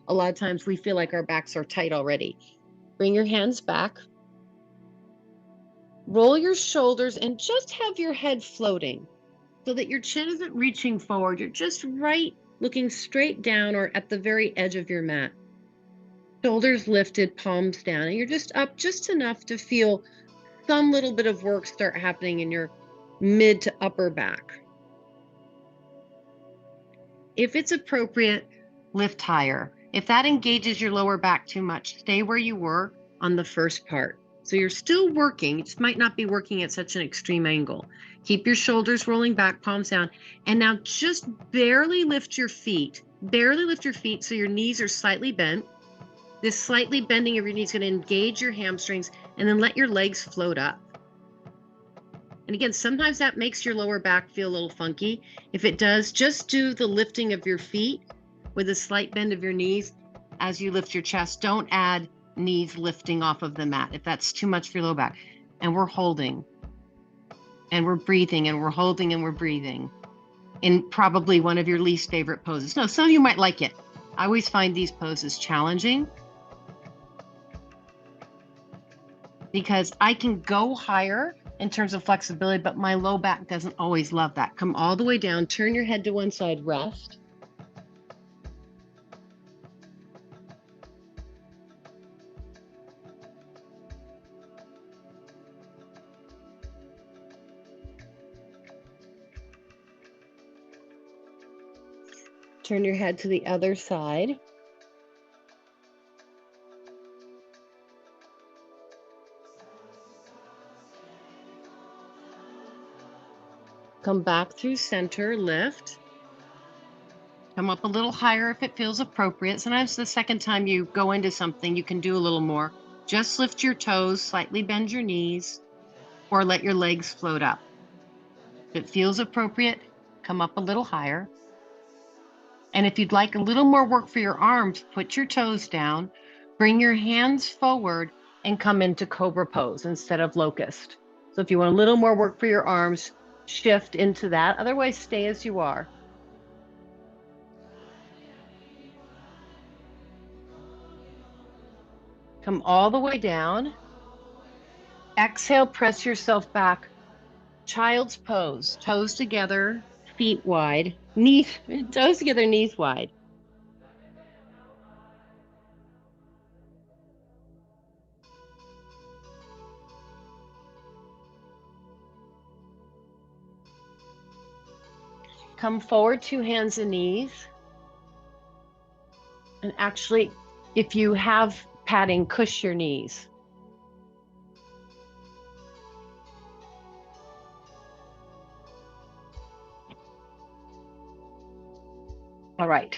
a lot of times we feel like our backs are tight already. Bring your hands back. Roll your shoulders and just have your head floating so that your chin isn't reaching forward. You're just right, looking straight down or at the very edge of your mat. Shoulders lifted, palms down, and you're just up just enough to feel some little bit of work start happening in your mid to upper back. If it's appropriate, lift higher. If that engages your lower back too much, stay where you were on the first part. So you're still working, it just might not be working at such an extreme angle. Keep your shoulders rolling back, palms down, and now just barely lift your feet. Barely lift your feet so your knees are slightly bent. This slightly bending of your knees is going to engage your hamstrings, and then let your legs float up. And again, sometimes that makes your lower back feel a little funky. If it does, just do the lifting of your feet with a slight bend of your knees as you lift your chest. Don't add knees lifting off of the mat if that's too much for your low back. And we're holding, and we're breathing, and we're holding, and we're breathing in probably one of your least favorite poses. No, some of you might like it. I always find these poses challenging because I can go higher in terms of flexibility, but my low back doesn't always love that. Come all the way down, turn your head to one side, rest. Turn your head to the other side. Come back through center, lift. Come up a little higher if it feels appropriate. Sometimes the second time you go into something, you can do a little more. Just lift your toes, slightly bend your knees, or let your legs float up. If it feels appropriate, come up a little higher. And if you'd like a little more work for your arms, put your toes down, bring your hands forward, and come into cobra pose instead of locust. So if you want a little more work for your arms, shift into that. Otherwise, stay as you are. Come all the way down. Exhale, press yourself back. Child's pose, toes together, feet wide, toes together, knees wide. Come forward, two hands and knees. And actually, if you have padding, cush your knees. All right.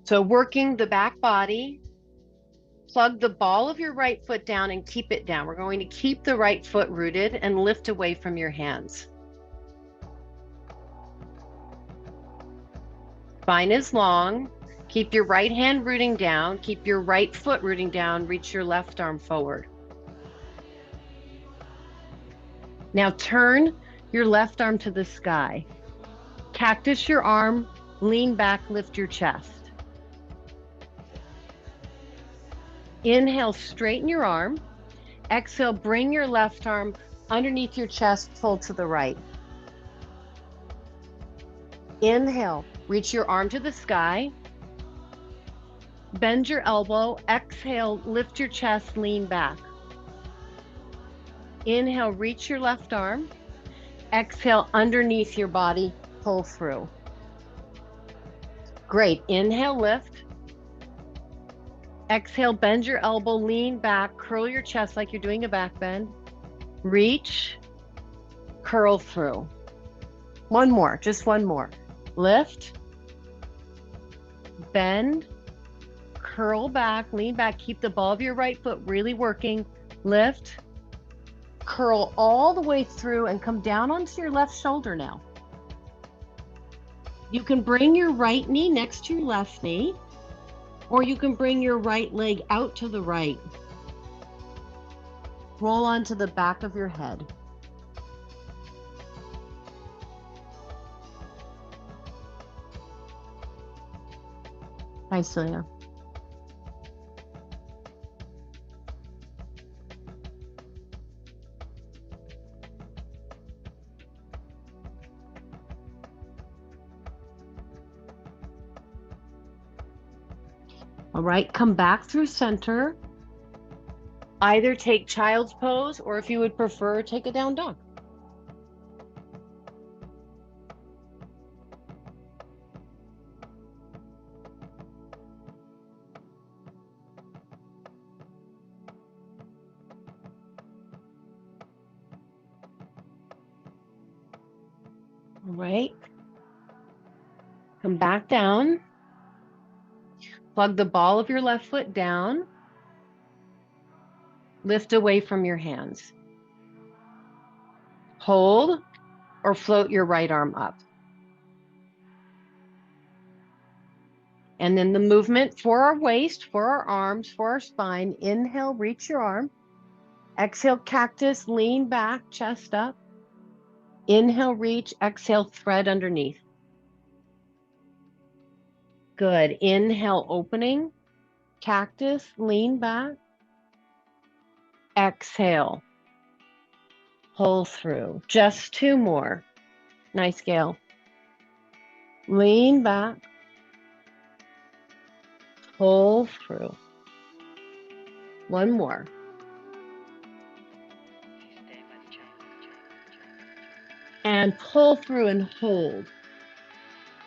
So working the back body, plug the ball of your right foot down and keep it down. We're going to keep the right foot rooted and lift away from your hands. Spine is long. Keep your right hand rooting down. Keep your right foot rooting down. Reach your left arm forward. Now turn your left arm to the sky. Cactus your arm, lean back, lift your chest. Inhale, straighten your arm. Exhale, bring your left arm underneath your chest, pull to the right. Inhale, reach your arm to the sky. Bend your elbow. Exhale, lift your chest, lean back. Inhale, reach your left arm. Exhale, underneath your body, pull through. Great. Inhale, lift. Exhale, bend your elbow, lean back, curl your chest like you're doing a back bend. Reach, curl through. One more, just one more. Lift, bend, curl back, lean back, keep the ball of your right foot really working. Lift, curl all the way through and come down onto your left shoulder now. You can bring your right knee next to your left knee, or you can bring your right leg out to the right. Roll onto the back of your head. Hi, Celia. All right, come back through center. Either take child's pose, or if you would prefer, take a down dog. All right. Come back down. Plug the ball of your left foot down. Lift away from your hands. Hold or float your right arm up. And then the movement for our waist, for our arms, for our spine. Inhale, reach your arm. Exhale, cactus, lean back, chest up. Inhale, reach. Exhale, thread underneath. Good. Inhale, opening. Cactus, lean back. Exhale. Pull through. Just two more. Nice, Gail. Lean back. Pull through. One more. And pull through and hold.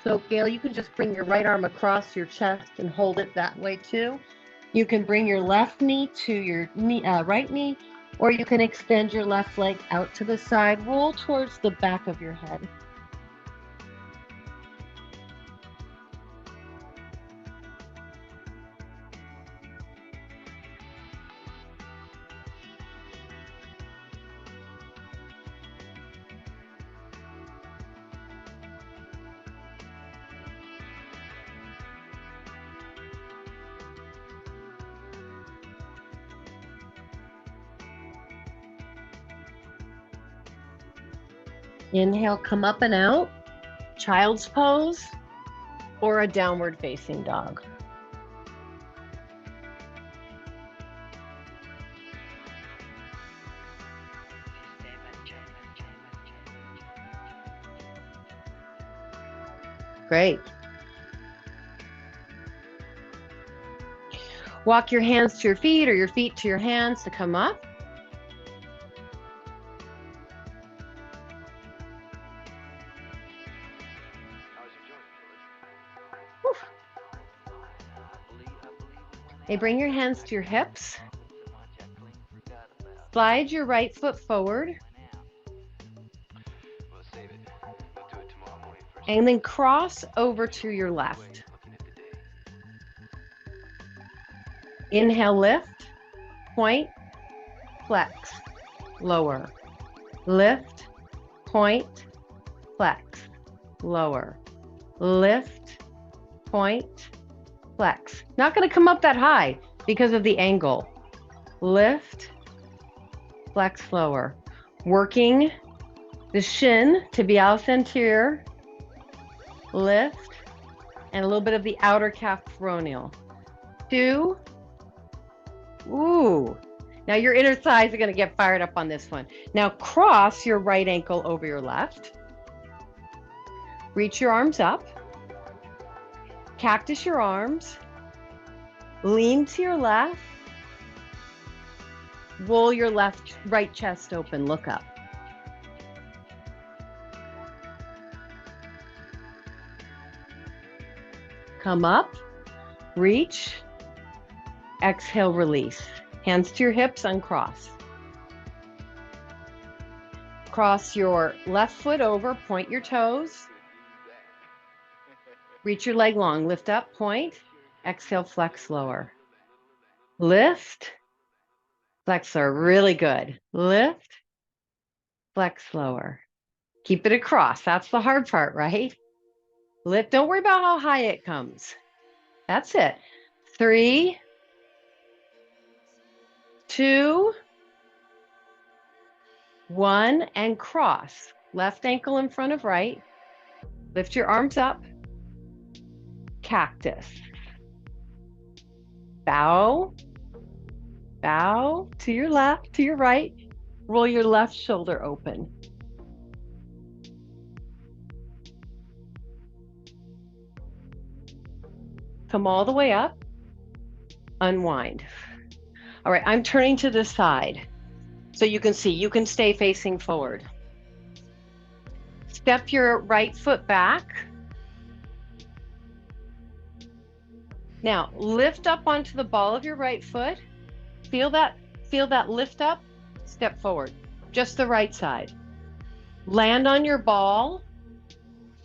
So, Gail, you can just bring your right arm across your chest and hold it that way too. You can bring your left knee to your knee, right knee, or you can extend your left leg out to the side. Roll towards the back of your head. Inhale, come up and out, child's pose, or a downward facing dog. Great. Walk your hands to your feet or your feet to your hands to come up. Hey, bring your hands to your hips. Slide your right foot forward. And then cross over to your left. Inhale, lift, point, flex, lower. Lift, point, flex, lower. Lift, point, flex. Not going to come up that high because of the angle. Lift, flex, lower. Working the shin, tibialis anterior, lift, and a little bit of the outer calf peroneal. 2. Ooh. Now your inner thighs are going to get fired up on this one. Now cross your right ankle over your left. Reach your arms up. Cactus your arms. Lean to your left. Roll your right chest open. Look up. Come up. Reach. Exhale, release. Hands to your hips, uncross. Cross your left foot over, point your toes. Reach your leg long, lift up, point. Exhale, flex lower. Lift, flex lower, really good. Lift, flex lower. Keep it across, that's the hard part, right? Lift, don't worry about how high it comes. That's it. 3, 2, 1, and cross. Left ankle in front of right. Lift your arms up. Cactus. Bow, bow to your left, to your right. Roll your left shoulder open. Come all the way up. Unwind. All right, I'm turning to the side so you can see. You can stay facing forward. Step your right foot back. Now, lift up onto the ball of your right foot. Feel that lift up. Step forward. Just the right side. Land on your ball,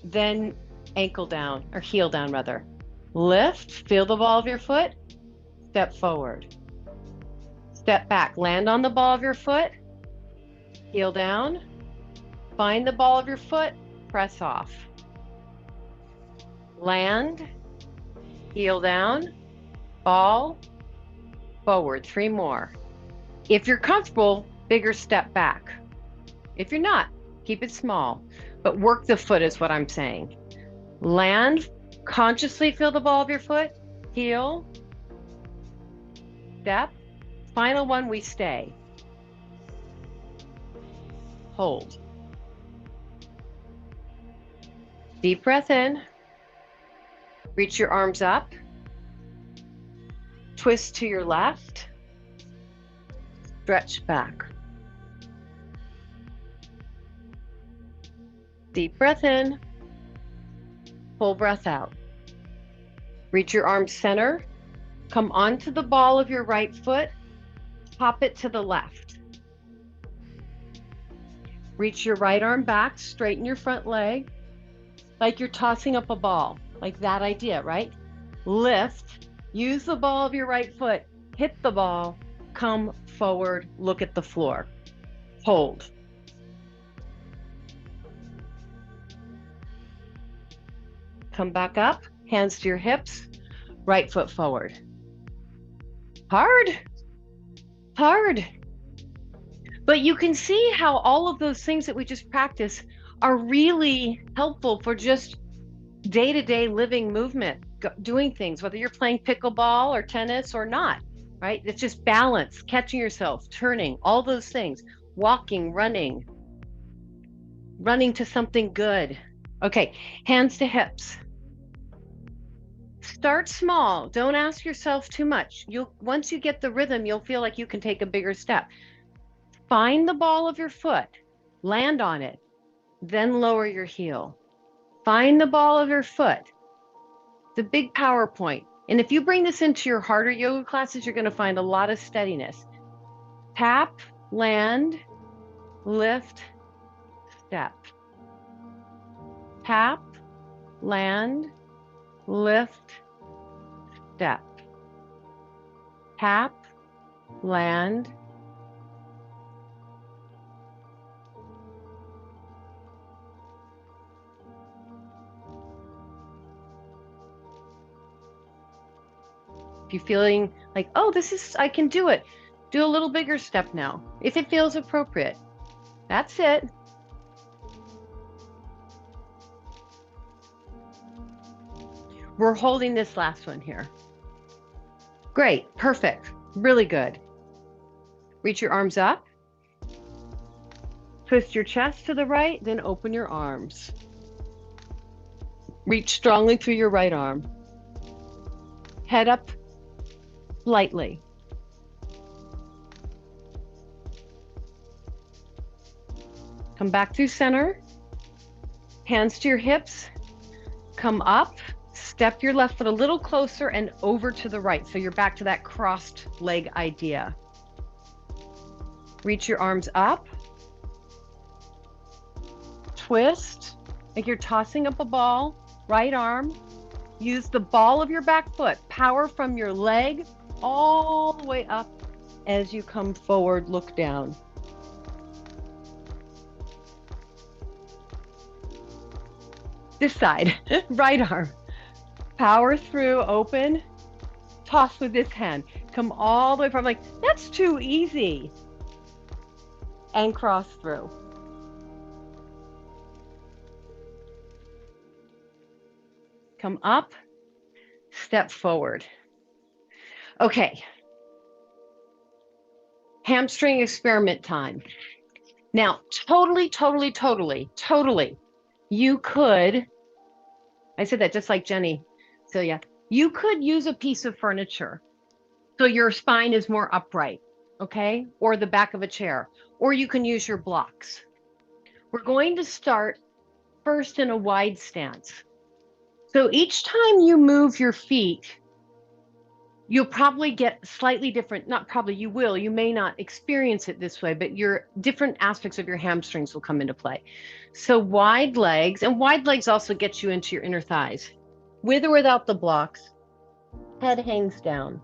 then ankle down, or heel down rather. Lift, feel the ball of your foot, step forward. Step back, land on the ball of your foot, heel down, find the ball of your foot, press off. Land, heel down, ball, forward, 3 more. If you're comfortable, bigger step back. If you're not, keep it small, but work the foot is what I'm saying. Land, consciously feel the ball of your foot, heel, step. Final one, we stay. Hold. Deep breath in. Reach your arms up. Twist to your left. Stretch back. Deep breath in. Full breath out. Reach your arms center. Come onto the ball of your right foot. Pop it to the left. Reach your right arm back. Straighten your front leg. Like you're tossing up a ball. Like that idea, right? Lift. Use the ball of your right foot. Hit the ball. Come forward. Look at the floor. Hold. Come back up. Hands to your hips. Right foot forward. Hard. Hard. But you can see how all of those things that we just practiced are really helpful for just day-to-day living movement, doing things, whether you're playing pickleball or tennis or not, right? It's just balance, catching yourself, turning, all those things, walking, running to something good. Okay, hands to hips. Start small. Don't ask yourself too much. Once you get the rhythm, you'll feel like you can take a bigger step. Find the ball of your foot, land on it, then lower your heel. Find the ball of your foot. The big power point. And if you bring this into your harder yoga classes, you're going to find a lot of steadiness. Tap, land, lift, step. Tap, land, lift, step. Tap, land. If you're feeling like, oh, I can do it, do a little bigger step now, if it feels appropriate. That's it. We're holding this last one here. Great, perfect, really good. Reach your arms up. Twist your chest to the right, then open your arms. Reach strongly through your right arm. Head up lightly. Come back through center. Hands to your hips. Come up. Step your left foot a little closer and over to the right. So you're back to that crossed leg idea. Reach your arms up. Twist like you're tossing up a ball. Right arm. Use the ball of your back foot. Power from your leg all the way up as you come forward. Look down. This side, right arm. Power through, open, toss with this hand. Come all the way from, like, that's too easy. And cross through. Come up, step forward. Okay, hamstring experiment time. Now, totally, you could, I said that just like Jenny, Celia, you could use a piece of furniture so your spine is more upright, okay? Or the back of a chair, or you can use your blocks. We're going to start first in a wide stance. So each time you move your feet, you'll probably get slightly different, not probably, you may not experience it this way, but your different aspects of your hamstrings will come into play. So wide legs, and wide legs also get you into your inner thighs. With or without the blocks, head hangs down.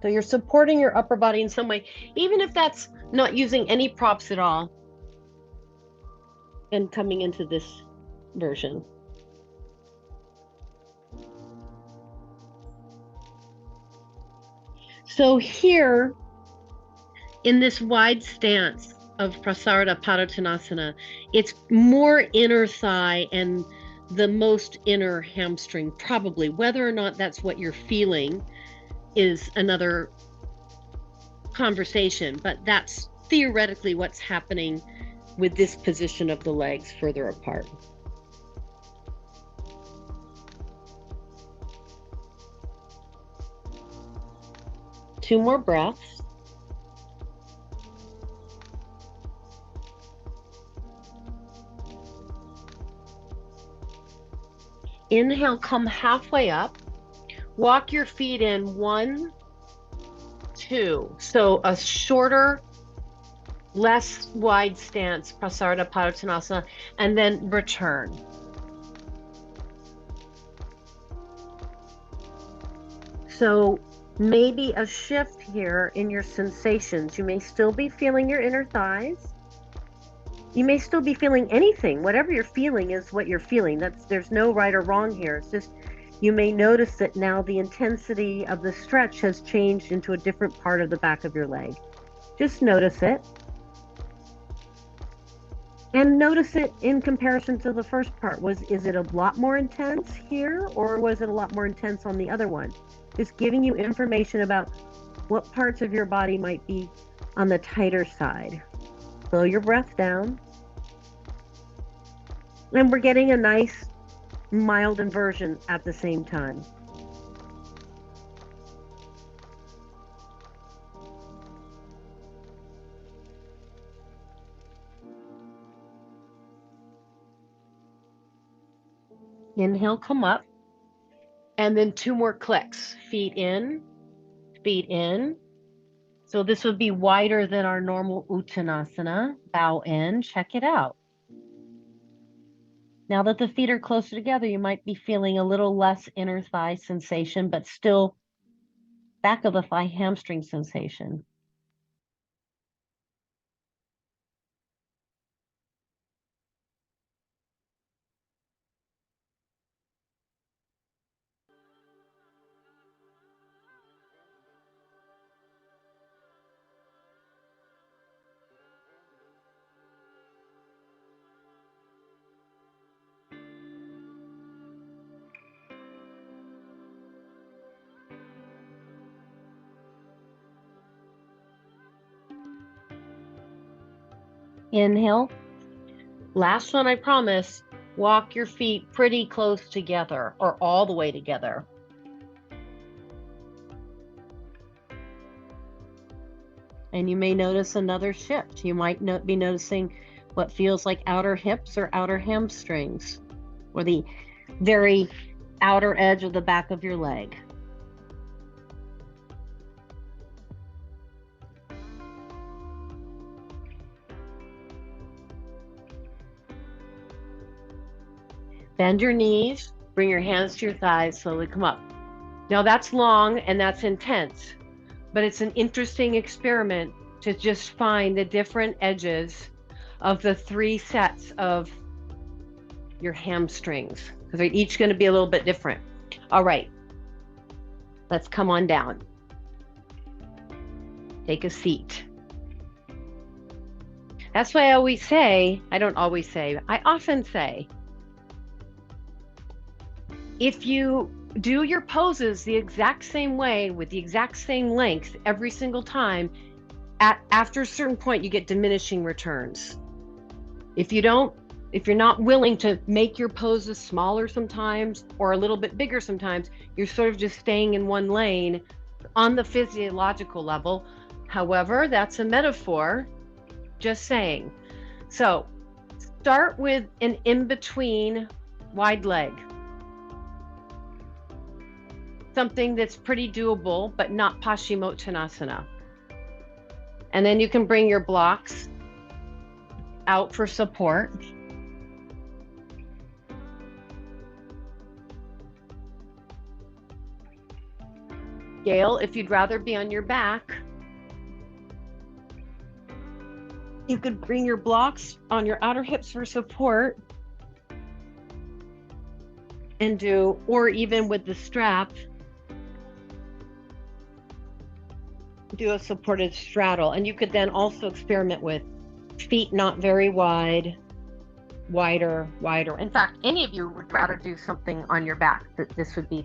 So you're supporting your upper body in some way, even if that's not using any props at all. And coming into this version. So here, in this wide stance of Prasarada Padottanasana, it's more inner thigh and the most inner hamstring, probably. Whether or not that's what you're feeling is another conversation, but that's theoretically what's happening with this position of the legs further apart. Two more breaths. Inhale, come halfway up. Walk your feet in 1, 2. So a shorter, less wide stance, Prasarada Padottanasana, and then return. So maybe a shift here in your sensations. You may still be feeling your inner thighs. You may still be feeling anything. Whatever you're feeling is what you're feeling. There's no right or wrong here. It's just you may notice that now the intensity of the stretch has changed into a different part of the back of your leg. Just notice it. And notice it in comparison to the first part. Is it a lot more intense here, or was it a lot more intense on the other one? Just giving you information about what parts of your body might be on the tighter side. Slow your breath down. And we're getting a nice mild inversion at the same time. Inhale, come up. And then 2 more clicks. Feet in, feet in. So this would be wider than our normal Uttanasana. Bow in, check it out. Now that the feet are closer together, you might be feeling a little less inner thigh sensation, but still back of the thigh hamstring sensation. Inhale. Last one, I promise. Walk your feet pretty close together or all the way together. And you may notice another shift. You might be noticing what feels like outer hips or outer hamstrings, or the very outer edge of the back of your leg. Bend your knees, bring your hands to your thighs, slowly come up. Now that's long and that's intense, but it's an interesting experiment to just find the different edges of the 3 sets of your hamstrings, because they're each going to be a little bit different. All right, let's come on down. Take a seat. That's why I always say, I often say, if you do your poses the exact same way with the exact same length every single time. After a certain point, you get diminishing returns. If you're not willing to make your poses smaller sometimes or a little bit bigger sometimes, you're sort of just staying in one lane on the physiological level. However, that's a metaphor, just saying. So start with an in-between wide leg. Something that's pretty doable, but not Paschimottanasana. And then you can bring your blocks out for support. Gail, if you'd rather be on your back, you could bring your blocks on your outer hips for support and do, or even with the strap, do a supported straddle. And you could then also experiment with feet not very wide, wider. In fact, any of you would rather do something on your back, this would be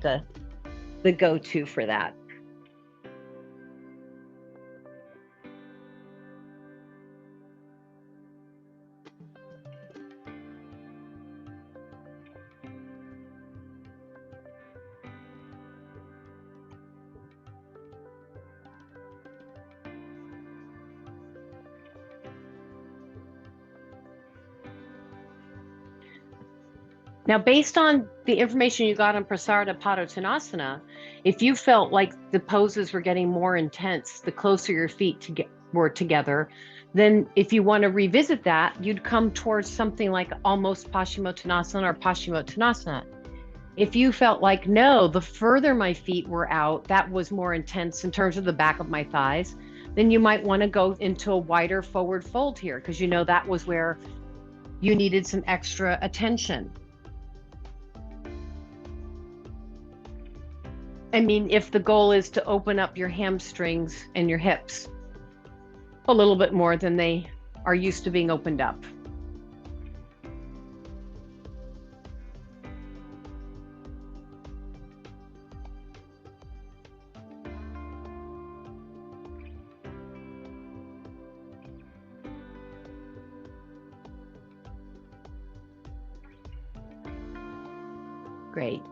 the go-to for that. Now, based on the information you got on Prasarada Padottanasana, if you felt like the poses were getting more intense the closer your feet were together, then if you want to revisit that, you'd come towards something like almost Paschimottanasana or Paschimottanasana. If you felt like, no, the further my feet were out, that was more intense in terms of the back of my thighs, then you might want to go into a wider forward fold here because you know that was where you needed some extra attention. I mean, if the goal is to open up your hamstrings and your hips a little bit more than they are used to being opened up. Great.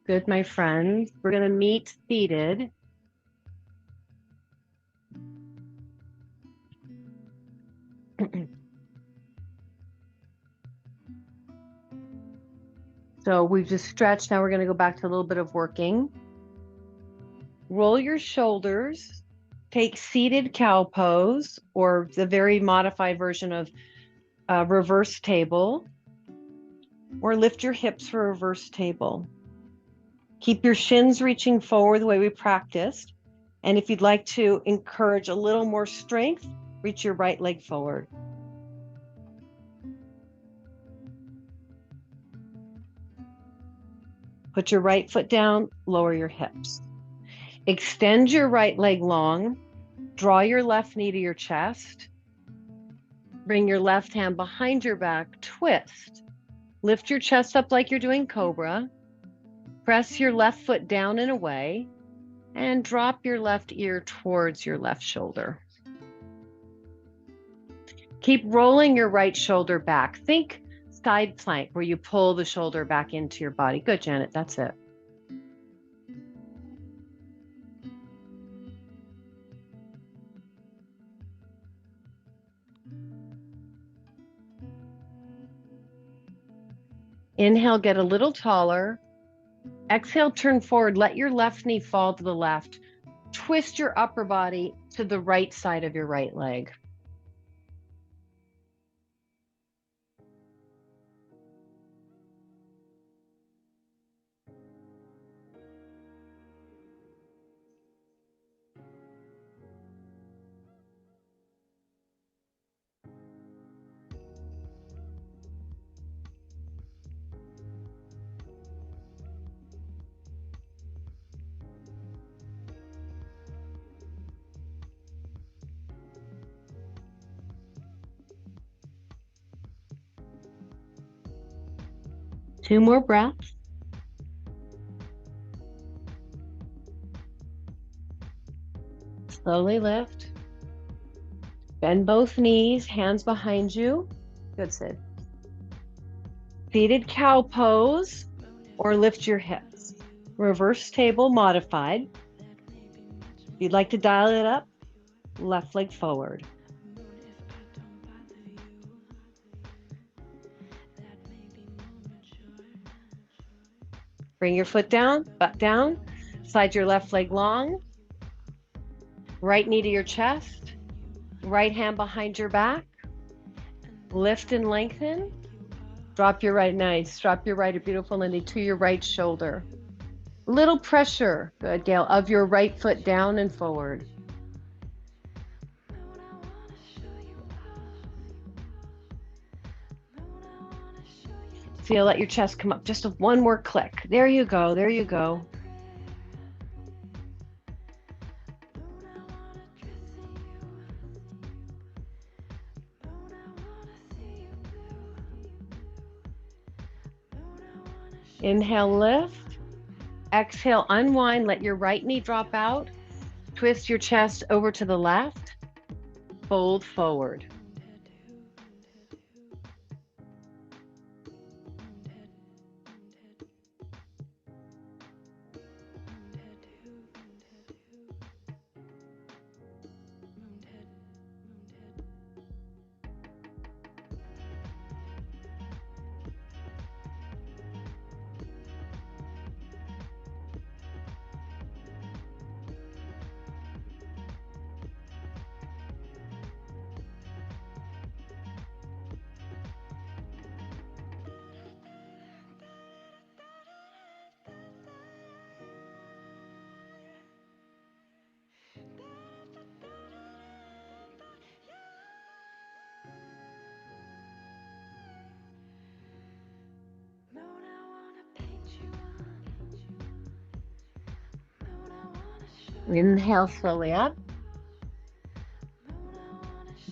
Good, my friends. We're going to meet seated. So we've just stretched. Now we're going to go back to a little bit of working. Roll your shoulders. Take seated cow pose or the very modified version of reverse table, or lift your hips for reverse table. Keep your shins reaching forward the way we practiced. And if you'd like to encourage a little more strength, reach your right leg forward. Put your right foot down, lower your hips. Extend your right leg long, draw your left knee to your chest. Bring your left hand behind your back, twist. Lift your chest up like you're doing cobra. Press your left foot down and away, and drop your left ear towards your left shoulder. Keep rolling your right shoulder back. Think side plank where you pull the shoulder back into your body. Good, Janet, that's it. Inhale, get a little taller. Exhale, turn forward. Let your left knee fall to the left. Twist your upper body to the right side of your right leg. Two more breaths. Slowly lift. Bend both knees, hands behind you. Good, Sid. Seated cow pose or lift your hips. Reverse table modified. If you'd like to dial it up, left leg forward. Bring your foot down, butt down. Slide your left leg long. Right knee to your chest. Right hand behind your back. Lift and lengthen. Drop your right, nice. Drop your right, beautiful, Lindy, to your right shoulder. Little pressure, good, Gail, of your right foot down and forward. Feel, let your chest come up. Just one more click. There you go, there you go. Inhale, lift. Exhale, unwind. Let your right knee drop out. Twist your chest over to the left. Fold forward. Inhale slowly up.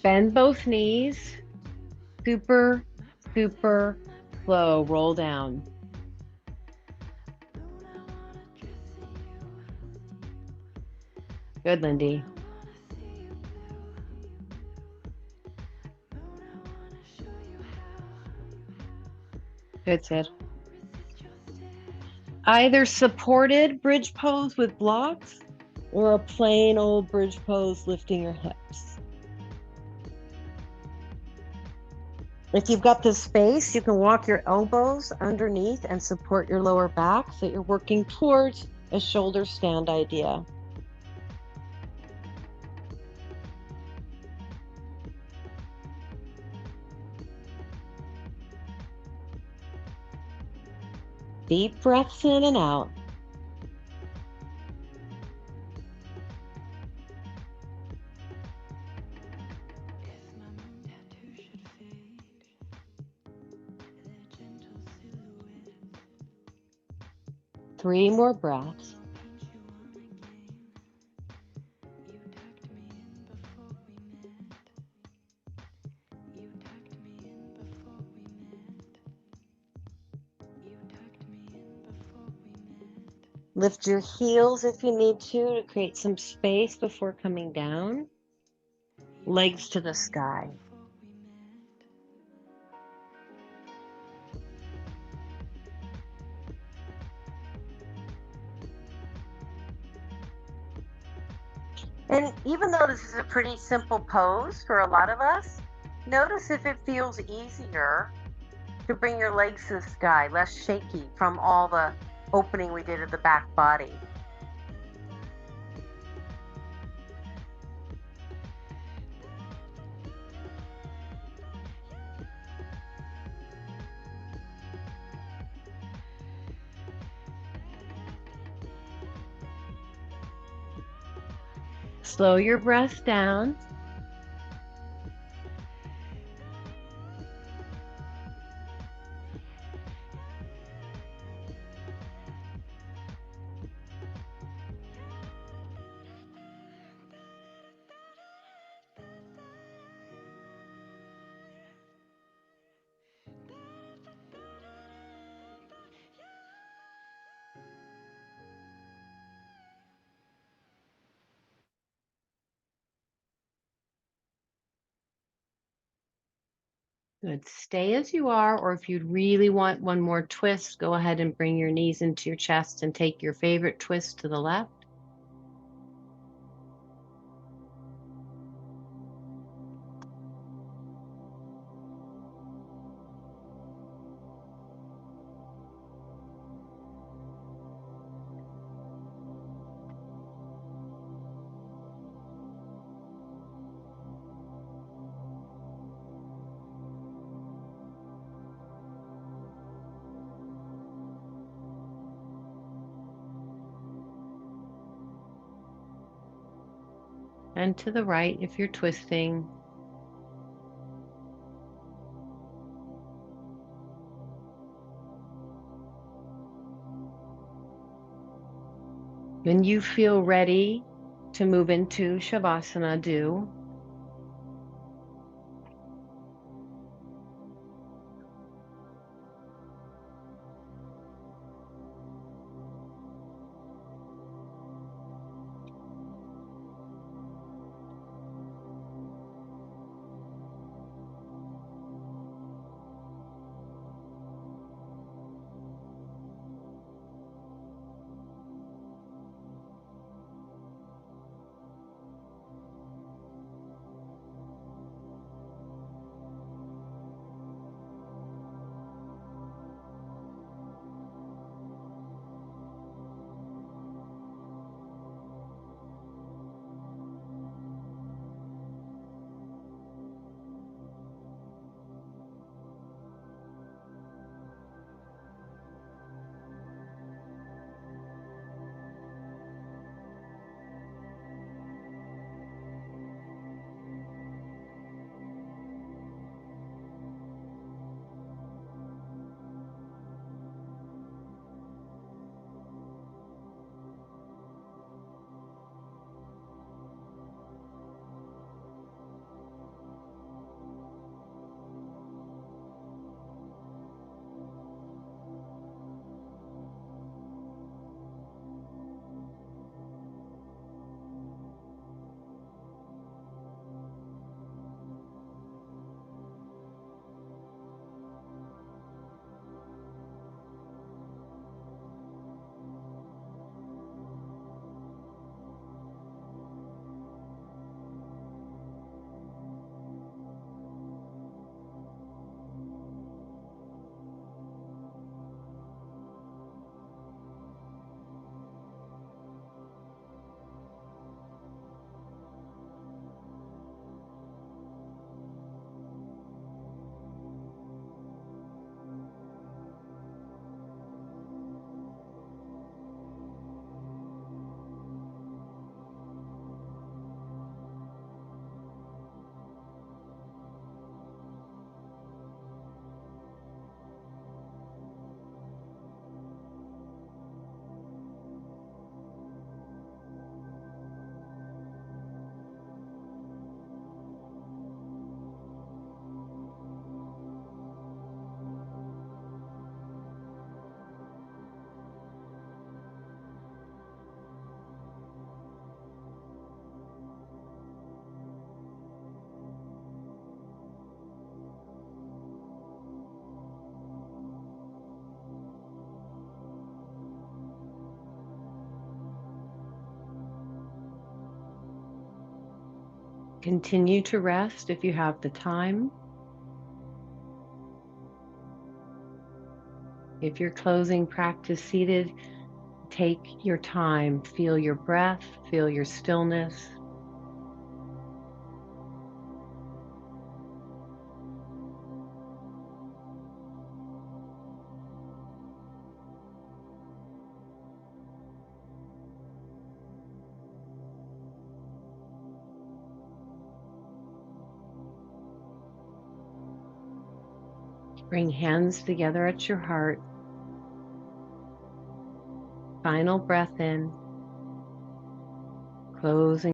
Bend both knees. Super, super slow. Roll down. Good, Lindy. Good, Sid. Either supported bridge pose with blocks or a plain old bridge pose lifting your hips. If you've got the space, you can walk your elbows underneath and support your lower back so you're working towards a shoulder stand idea. Deep breaths in and out. Three more breaths. Lift your heels if you need to create some space before coming down. Legs to the sky. And even though this is a pretty simple pose for a lot of us, notice if it feels easier to bring your legs to the sky, less shaky from all the opening we did at the back body. Slow your breath down. Good. Stay as you are, or if you'd really want one more twist, go ahead and bring your knees into your chest and take your favorite twist to the left. And to the right if you're twisting. When you feel ready to move into Shavasana, do. Continue to rest if you have the time. If you're closing practice seated, take your time. Feel your breath, feel your stillness. Bring hands together at your heart. Final breath in. Closing